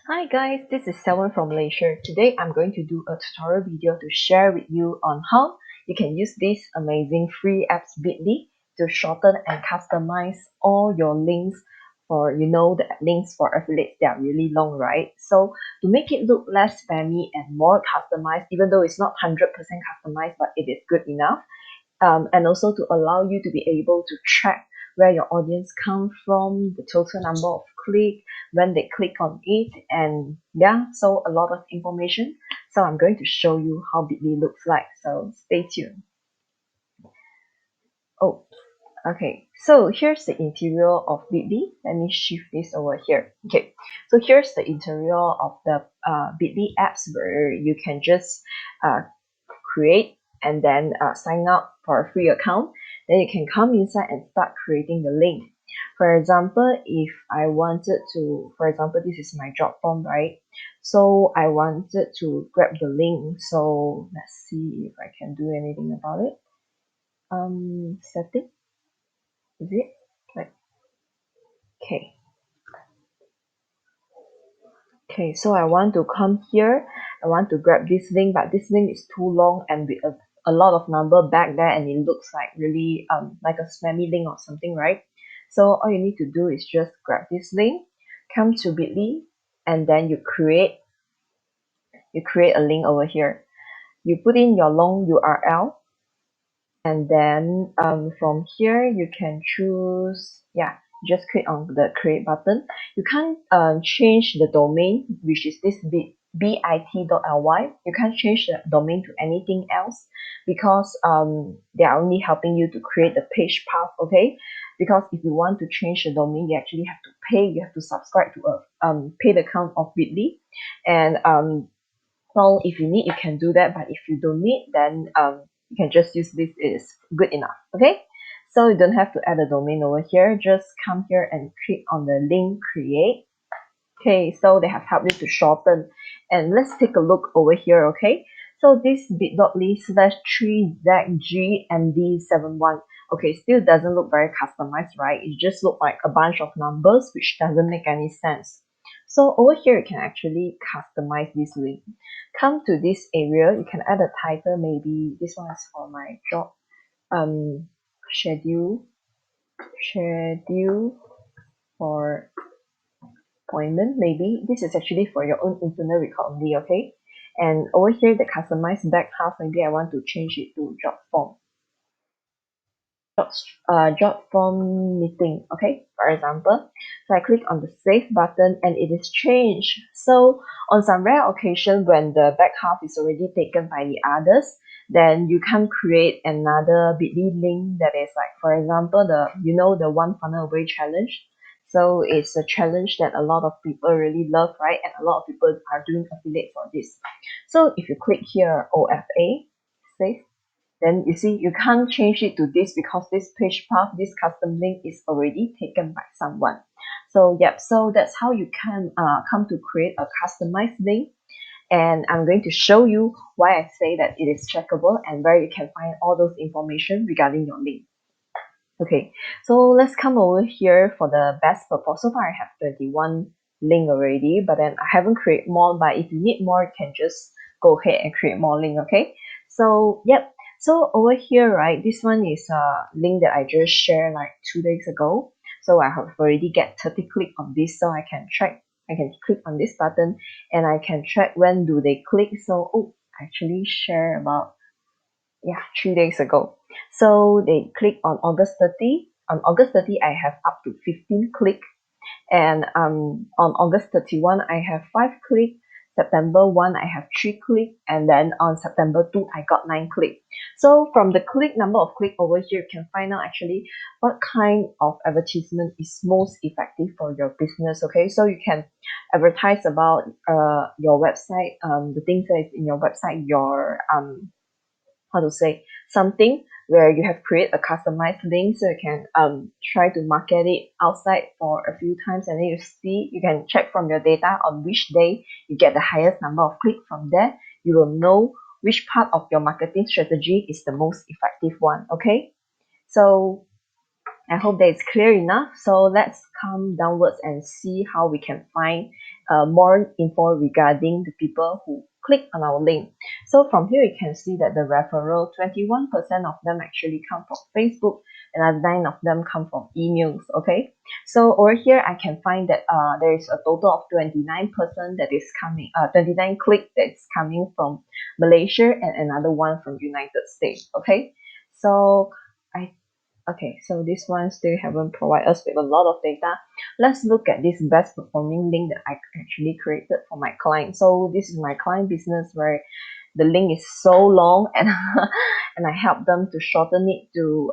Hi guys, this is Selwyn from Malaysia. Today I'm going to do a tutorial video to share with you on how you can use this amazing free apps Bitly to shorten and customize all your links for the links for affiliates. They are really long, right? So to make it look less spammy and more customized, even though it's not 100% customized, but it is good enough, and also to allow you to be able to track where your audience come from, the total number of click, when they click on it, and yeah, so a lot of information. So I'm going to show you how Bitly looks like. So stay tuned. Oh, okay. So here's the interior of Bitly. Let me shift this over here. Okay. So here's the interior of the Bitly apps where you can just uh, create and then sign up for a free account. Then you can come inside and start creating the link. For example, if I wanted to, for example, this is my job form, right? So I wanted to grab the link. So let's see if I can do anything about it. Setting, is it? Like, okay. Okay, so I want to come here. I want to grab this link, but this link is too long and with a lot of number back there, and it looks like really like a spammy link or something, right? So all you need to do is just grab this link, come to Bitly, and then you create a link over here. You put in your long URL, and then from here you can choose, yeah, just click on the create button. You can't change the domain, which is this bit.ly. You can't change the domain to anything else because they are only helping you to create the page path. Okay, because if you want to change the domain, you actually have to pay. You have to subscribe to a paid account of Bitly. And well, if you need, you can do that, but if you don't need, then you can just use this. It is good enough. Okay, so you don't have to add a domain over here. Just come here and click on the link create. Okay, so they have helped you to shorten. And let's take a look over here. Okay, so this bit.ly/3ZGMD71. Okay, still doesn't look very customized, right? It just looks like a bunch of numbers, which doesn't make any sense. So over here, you can actually customize this link. Come to this area, you can add a title. Maybe this one is for my job. Um, schedule, schedule for appointment. Maybe this is actually for your own internal record only. Okay, and over here, the customized back half. Maybe I want to change it to job form. Job form meeting. Okay, for example, so I click on the save button and it is changed. So on some rare occasion when the back half is already taken by the others, then you can create another Bitly link that is like, for example, the one funnel away challenge. So it's a challenge that a lot of people really love, right? And a lot of people are doing affiliate for this. So if you click here OFA, save, then you see you can't change it to this because this page path, this custom link is already taken by someone. So yep, so that's how you can come to create a customized link. And I'm going to show you why I say that it is checkable and where you can find all those information regarding your link. Okay, so let's come over here for the best purpose. So far I have 21 link already, but then I haven't created more. But if you need more, you can just go ahead and create more link. Okay, so yep, so over here, right, this one is a link that I just shared like 2 days ago. So I have already get 30 click on this, so I can track. I can click on this button and I can track when do they click. So I actually share about, yeah, 3 days ago. So they click on August 30. On August 30, I have up to 15 click, and on August 31, I have 5 click. September 1, I have 3 click, and then on September 2, I got 9 click. So from the click number of click over here, you can find out actually what kind of advertisement is most effective for your business. Okay, so you can advertise about your website, the things that is in your website, your how to say, something where you have created a customized link, so you can try to market it outside for a few times, and then you can check from your data on which day you get the highest number of click. From there you will know which part of your marketing strategy is the most effective one. Okay, so I hope that it's clear enough. So let's come downwards and see how we can find more info regarding the people who click on our link. So from here, you can see that the referral, 21% of them actually come from Facebook, and 9 of them come from emails. Okay. So over here, I can find that there is a total of 29% that is coming, 29 click that's coming from Malaysia and another one from United States. Okay. So I Okay, so this one still haven't provided us with a lot of data. Let's look at this best performing link that I actually created for my client. So this is my client business where the link is so long, and and I help them to shorten it to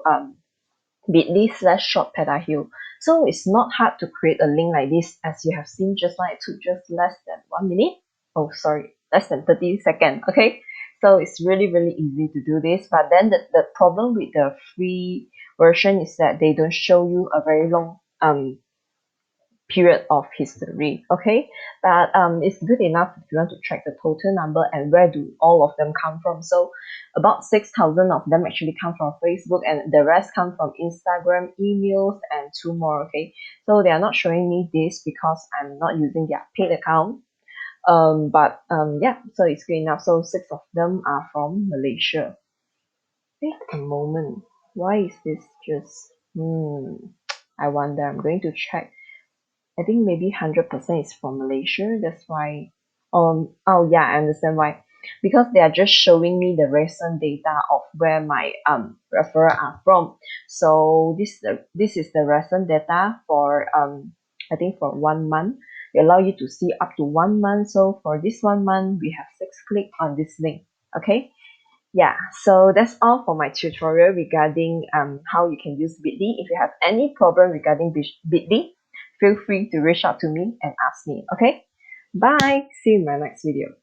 bit.ly/short petahill. So it's not hard to create a link like this. As you have seen just now, it took just less than 1 minute. Oh, sorry, less than 30 seconds. Okay, so it's really easy to do this. But then the problem with the free version is that they don't show you a very long period of history. Okay, but it's good enough if you want to track the total number and where do all of them come from. So about 6,000 of them actually come from Facebook, and the rest come from Instagram, emails, and 2 more. Okay, so they are not showing me this because I'm not using their paid account. Yeah, so it's good enough. So 6 of them are from Malaysia. Wait a moment, why is this just I wonder. I'm going to check. I think maybe 100% is from Malaysia. That's why. Oh yeah, I understand why. Because they are just showing me the recent data of where my referral are from. So this is the recent data for I think for 1 month. They allow you to see up to 1 month. So for this 1 month, we have 6 click on this link. Okay. Yeah, so that's all for my tutorial regarding how you can use Bitly. If you have any problem regarding Bitly, feel free to reach out to me and ask me. Okay, bye. See you in my next video.